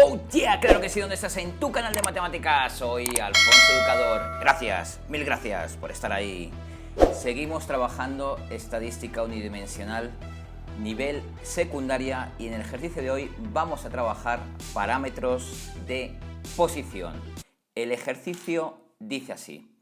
¡Oh yeah! Claro que sí, ¿dónde estás? En tu canal de matemáticas. Soy Alfonso Educador. Gracias, mil gracias por estar ahí. Seguimos trabajando estadística unidimensional, nivel secundaria, y en el ejercicio de hoy vamos a trabajar parámetros de posición. El ejercicio dice así.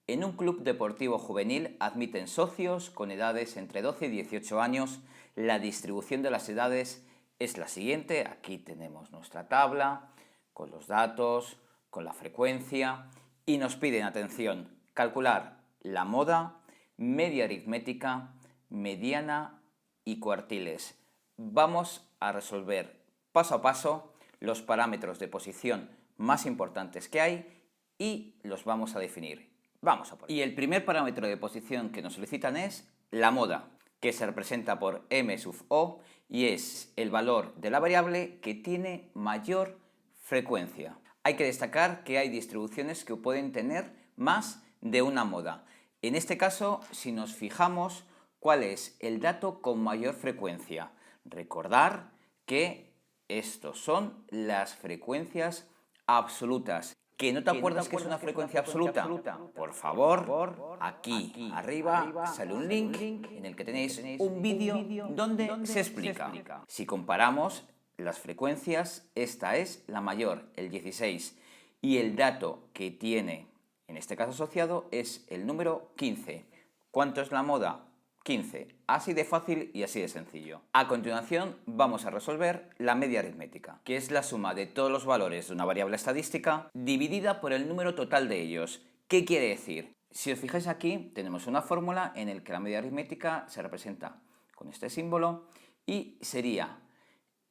En un club deportivo juvenil admiten socios con edades entre 12 y 18 años. La distribución de las edades es la siguiente. Aquí tenemos nuestra tabla con los datos, con la frecuencia, y nos piden, atención, calcular la moda, media aritmética, mediana y cuartiles. Vamos a resolver paso a paso los parámetros de posición más importantes que hay y los vamos a definir. Vamos a por ello. Y el primer parámetro de posición que nos solicitan es la moda, que se representa por m sub o y es el valor de la variable que tiene mayor frecuencia. Hay que destacar que hay distribuciones que pueden tener más de una moda. En este caso, si nos fijamos, ¿cuál es el dato con mayor frecuencia? Recordar que estos son las frecuencias absolutas. ¿Que no te acuerdas que es una frecuencia absoluta? Por favor, aquí arriba sale un link en el que tenéis un vídeo donde se explica. Si comparamos las frecuencias, esta es la mayor, el 16, y el dato que tiene, en este caso asociado, es el número 15. ¿Cuánto es la moda? 15. Así de fácil y así de sencillo. A continuación vamos a resolver la media aritmética, que es la suma de todos los valores de una variable estadística dividida por el número total de ellos. ¿Qué quiere decir? Si os fijáis aquí, tenemos una fórmula en la que la media aritmética se representa con este símbolo y sería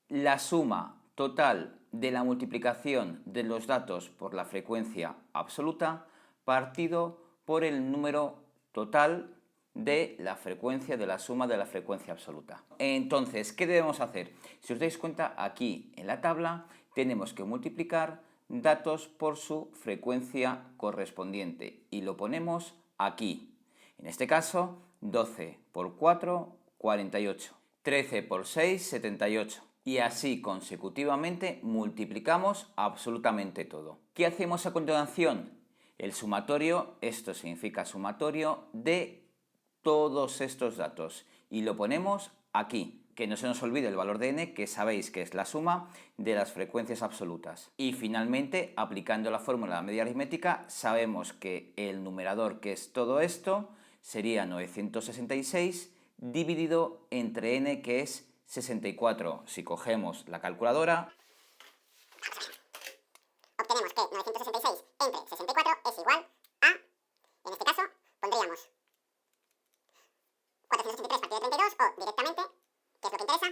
la suma total de la multiplicación de los datos por la frecuencia absoluta partido por el número total de la frecuencia de la suma de la frecuencia absoluta. Entonces, ¿qué debemos hacer? Si os dais cuenta, aquí en la tabla tenemos que multiplicar datos por su frecuencia correspondiente y lo ponemos aquí. En este caso, 12 por 4, 48. 13 por 6, 78. Y así consecutivamente multiplicamos absolutamente todo. ¿Qué hacemos a continuación? El sumatorio, esto significa sumatorio de todos estos datos y lo ponemos aquí. Que no se nos olvide el valor de n, que sabéis que es la suma de las frecuencias absolutas. Y finalmente, aplicando la fórmula de la media aritmética, sabemos que el numerador, que es todo esto, sería 966 dividido entre n, que es 64. Si cogemos la calculadora, obtenemos que 966 entre 64 es igual a, en este caso, pondríamos 483 partido de 32 o directamente, que es lo que interesa,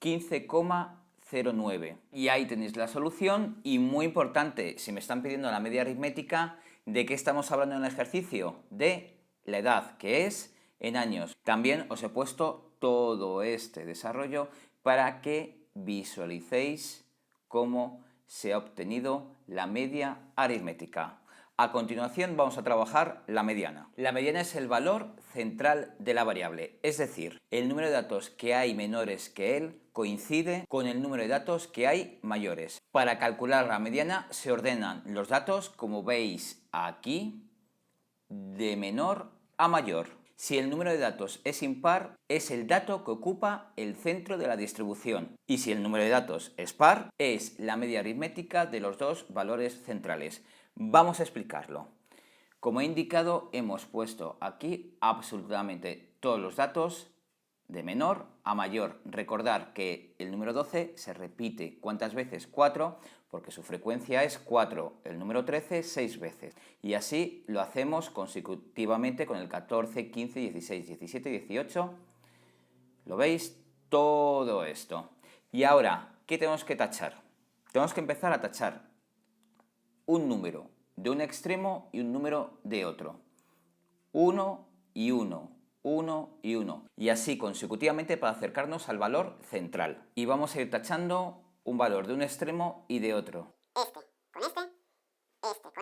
15,09. Y ahí tenéis la solución. Y muy importante, si me están pidiendo la media aritmética, ¿de qué estamos hablando en el ejercicio? De la edad, que es en años. También os he puesto todo este desarrollo para que visualicéis cómo se ha obtenido la media aritmética. A continuación vamos a trabajar la mediana. La mediana es el valor central de la variable, es decir, el número de datos que hay menores que él coincide con el número de datos que hay mayores. Para calcular la mediana se ordenan los datos, como veis aquí, de menor a mayor. Si el número de datos es impar, es el dato que ocupa el centro de la distribución. Y si el número de datos es par, es la media aritmética de los dos valores centrales. Vamos a explicarlo. Como he indicado, hemos puesto aquí absolutamente todos los datos de menor a mayor. Recordar que el número 12 se repite, ¿cuántas veces? 4, porque su frecuencia es 4. El número 13, 6 veces. Y así lo hacemos consecutivamente con el 14, 15, 16, 17, 18. ¿Lo veis? Todo esto. Y ahora, ¿qué tenemos que tachar? Tenemos que empezar a tachar un número de un extremo y un número de otro. 1 y 1. 1 y 1. Y así consecutivamente para acercarnos al valor central. Y vamos a ir tachando un valor de un extremo y de otro. este con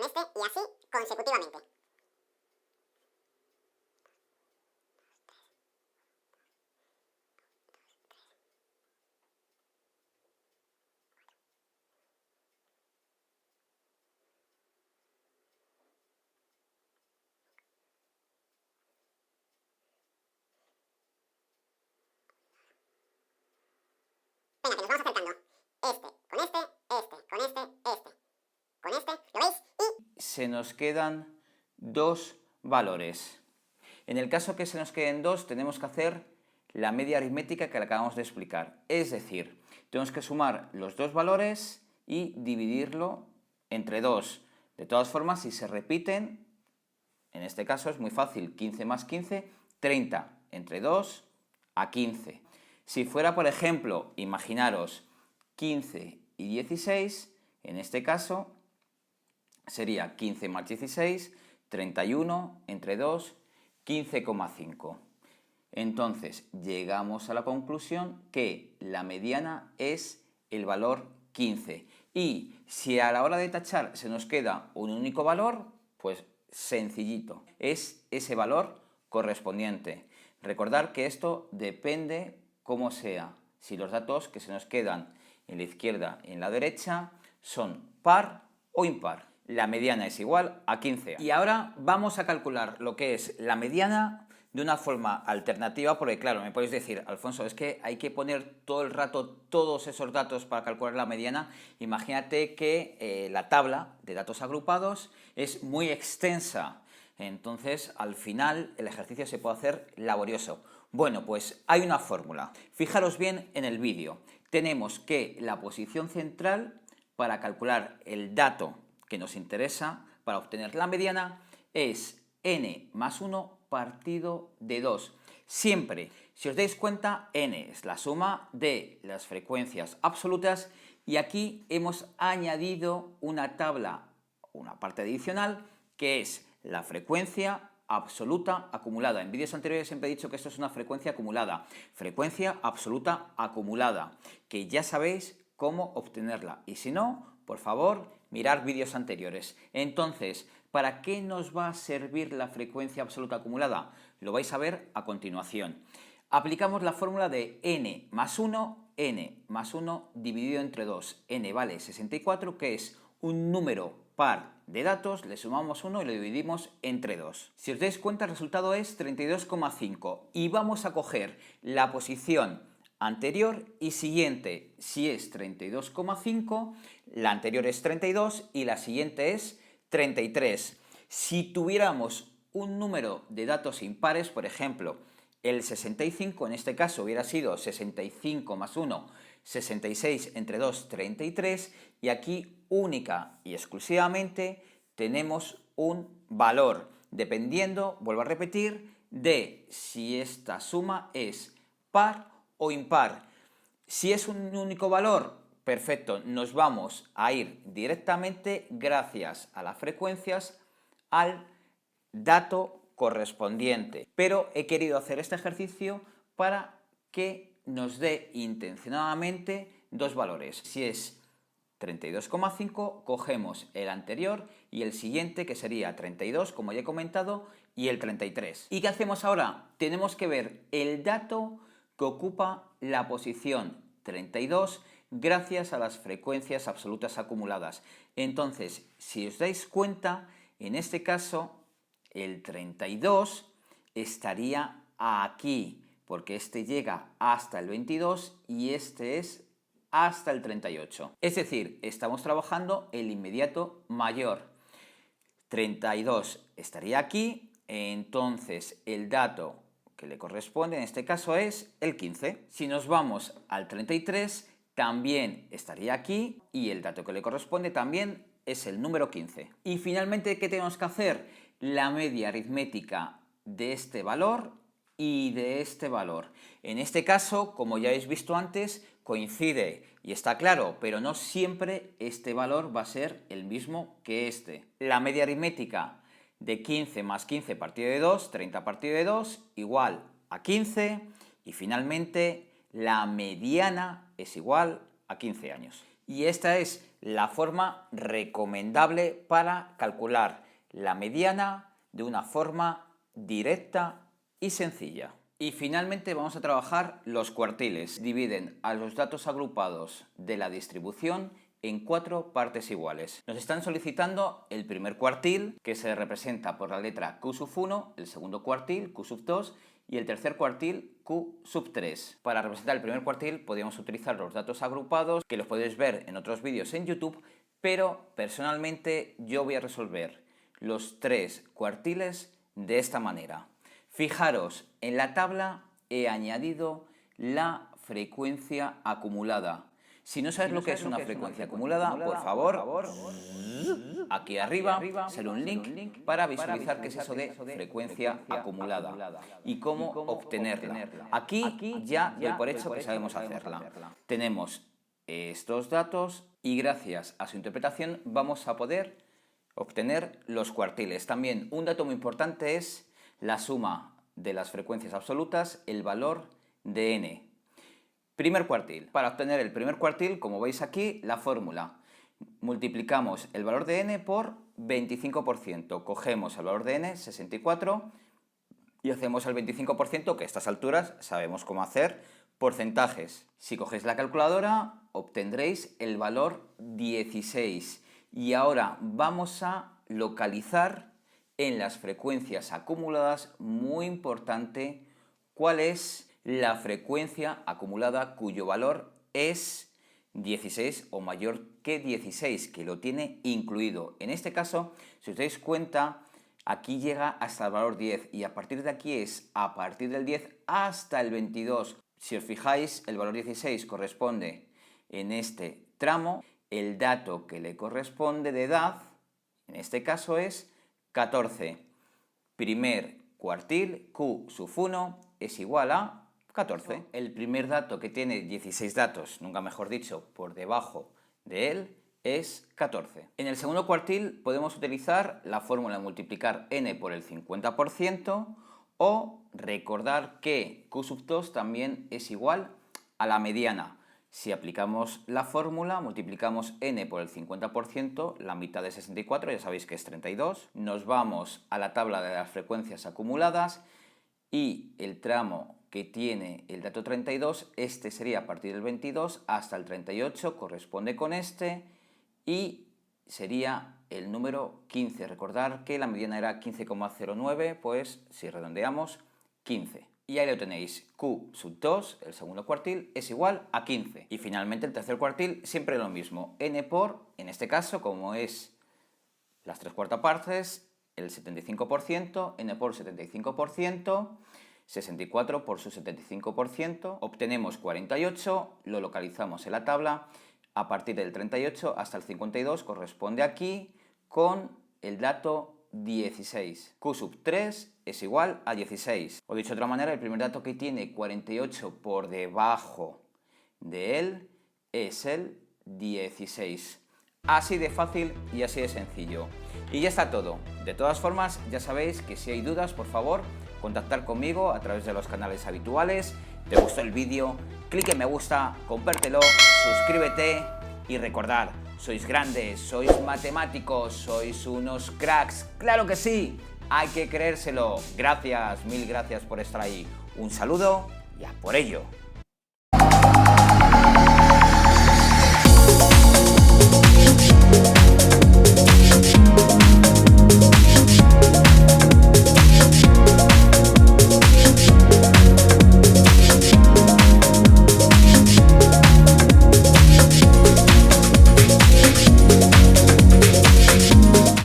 este y así consecutivamente. Venga, que nos vamos acercando. Este, con este, este, con este, este. Con este, ¿lo veis? Y se nos quedan dos valores. En el caso que se nos queden dos, tenemos que hacer la media aritmética que le acabamos de explicar. Es decir, tenemos que sumar los dos valores y dividirlo entre 2. De todas formas, si se repiten, en este caso es muy fácil, 15 más 15, 30, entre 2 a 15. Si fuera, por ejemplo, imaginaros 15 y 16, en este caso sería 15 más 16, 31, entre 2, 15,5. Entonces, llegamos a la conclusión que la mediana es el valor 15. Y si a la hora de tachar se nos queda un único valor, pues sencillito, es ese valor correspondiente. Recordar que esto depende cómo sea, si los datos que se nos quedan en la izquierda y en la derecha son par o impar. La mediana es igual a 15. Y ahora vamos a calcular lo que es la mediana de una forma alternativa, porque claro, me podéis decir, Alfonso, es que hay que poner todo el rato todos esos datos para calcular la mediana. Imagínate que la tabla de datos agrupados es muy extensa, entonces al final el ejercicio se puede hacer laborioso. Bueno, pues hay una fórmula. Fijaros bien en el vídeo. Tenemos que la posición central para calcular el dato que nos interesa para obtener la mediana es n más 1 partido de 2. Siempre, si os dais cuenta, n es la suma de las frecuencias absolutas y aquí hemos añadido una tabla, una parte adicional, que es la frecuencia absoluta acumulada. En vídeos anteriores siempre he dicho que esto es una frecuencia acumulada. Frecuencia absoluta acumulada, que ya sabéis cómo obtenerla. Y si no, por favor, mirar vídeos anteriores. Entonces, ¿para qué nos va a servir la frecuencia absoluta acumulada? Lo vais a ver a continuación. Aplicamos la fórmula de n más 1 dividido entre 2. n vale 64, que es un número par de datos, le sumamos 1 y lo dividimos entre 2. Si os dais cuenta, el resultado es 32,5 y vamos a coger la posición anterior y siguiente. Si es 32,5, la anterior es 32 y la siguiente es 33. Si tuviéramos un número de datos impares, por ejemplo, el 65, en este caso hubiera sido 65 más 1, 66 entre 2, 33, y aquí única y exclusivamente tenemos un valor, dependiendo, vuelvo a repetir, de si esta suma es par o impar. Si es un único valor, perfecto, nos vamos a ir directamente, gracias a las frecuencias, al dato correspondiente. Pero he querido hacer este ejercicio para que nos dé intencionadamente dos valores. Si es 32,5, cogemos el anterior y el siguiente, que sería 32, como ya he comentado, y el 33. ¿Y qué hacemos ahora? Tenemos que ver el dato que ocupa la posición 32 gracias a las frecuencias absolutas acumuladas. Entonces, si os dais cuenta, en este caso, el 32 estaría aquí, porque este llega hasta el 22 y este es hasta el 38. Es decir, estamos trabajando el inmediato mayor. 32 estaría aquí, entonces el dato que le corresponde en este caso es el 15. Si nos vamos al 33, también estaría aquí y el dato que le corresponde también es el número 15. Y finalmente, ¿qué tenemos que hacer? La media aritmética de este valor y de este valor. En este caso, como ya habéis visto antes, coincide y está claro, pero no siempre este valor va a ser el mismo que este. La media aritmética de 15 más 15 partido de 2, 30 partido de 2, igual a 15. Y finalmente, la mediana es igual a 15 años. Y esta es la forma recomendable para calcular la mediana de una forma directa y sencilla. Y finalmente vamos a trabajar los cuartiles. Dividen a los datos agrupados de la distribución en 4 partes iguales. Nos están solicitando el primer cuartil, que se representa por la letra Q sub 1, el segundo cuartil, Q sub 2, y el tercer cuartil Q sub 3. Para representar el primer cuartil podríamos utilizar los datos agrupados, que los podéis ver en otros vídeos en YouTube, pero personalmente yo voy a resolver los 3 cuartiles de esta manera. Fijaros, en la tabla he añadido la frecuencia acumulada. Si no sabes lo que es una frecuencia acumulada, por favor, aquí arriba sale un link para visualizar qué es eso de frecuencia acumulada y cómo obtenerla. Aquí ya doy por hecho que sabemos hacerla. Tenemos estos datos y gracias a su interpretación vamos a poder obtener los cuartiles. También un dato muy importante es la suma de las frecuencias absolutas, el valor de n. Primer cuartil. Para obtener el primer cuartil, como veis aquí, la fórmula. Multiplicamos el valor de n por 25%. Cogemos el valor de n, 64, y hacemos el 25%, que a estas alturas sabemos cómo hacer porcentajes. Si cogéis la calculadora, obtendréis el valor 16. Y ahora vamos a localizar en las frecuencias acumuladas, muy importante, cuál es la frecuencia acumulada cuyo valor es 16 o mayor que 16, que lo tiene incluido. En este caso, si os dais cuenta, aquí llega hasta el valor 10 y a partir de aquí es a partir del 10 hasta el 22. Si os fijáis, el valor 16 corresponde en este tramo. El dato que le corresponde de edad, en este caso es 14. Primer cuartil, Q sub 1 es igual a 14. El primer dato que tiene 16 datos, nunca mejor dicho, por debajo de él, es 14. En el segundo cuartil podemos utilizar la fórmula de multiplicar n por el 50% o recordar que Q sub 2 también es igual a la mediana. Si aplicamos la fórmula, multiplicamos n por el 50%, la mitad de 64, ya sabéis que es 32. Nos vamos a la tabla de las frecuencias acumuladas y el tramo que tiene el dato 32, este sería a partir del 22 hasta el 38, corresponde con este y sería el número 15. Recordar que la mediana era 15,09, pues si redondeamos, 15. Y ahí lo tenéis, Q sub 2, el segundo cuartil, es igual a 15. Y finalmente el tercer cuartil, siempre lo mismo, n por, en este caso, como es las 3/4 partes, el 75%, n por 75%, 64 por su 75%, obtenemos 48, lo localizamos en la tabla, a partir del 38 hasta el 52 corresponde aquí con el dato 16. Q sub 3 es igual a 16. O dicho de otra manera, el primer dato que tiene 48 por debajo de él es el 16. Así de fácil y así de sencillo. Y ya está todo. De todas formas, ya sabéis que si hay dudas, por favor, contactar conmigo a través de los canales habituales. ¿Te gustó el vídeo? Clic en me gusta, compártelo, suscríbete y recordad, sois grandes, sois matemáticos, sois unos cracks. ¡Claro que sí! Hay que creérselo. Gracias, mil gracias por estar ahí. Un saludo y a por ello.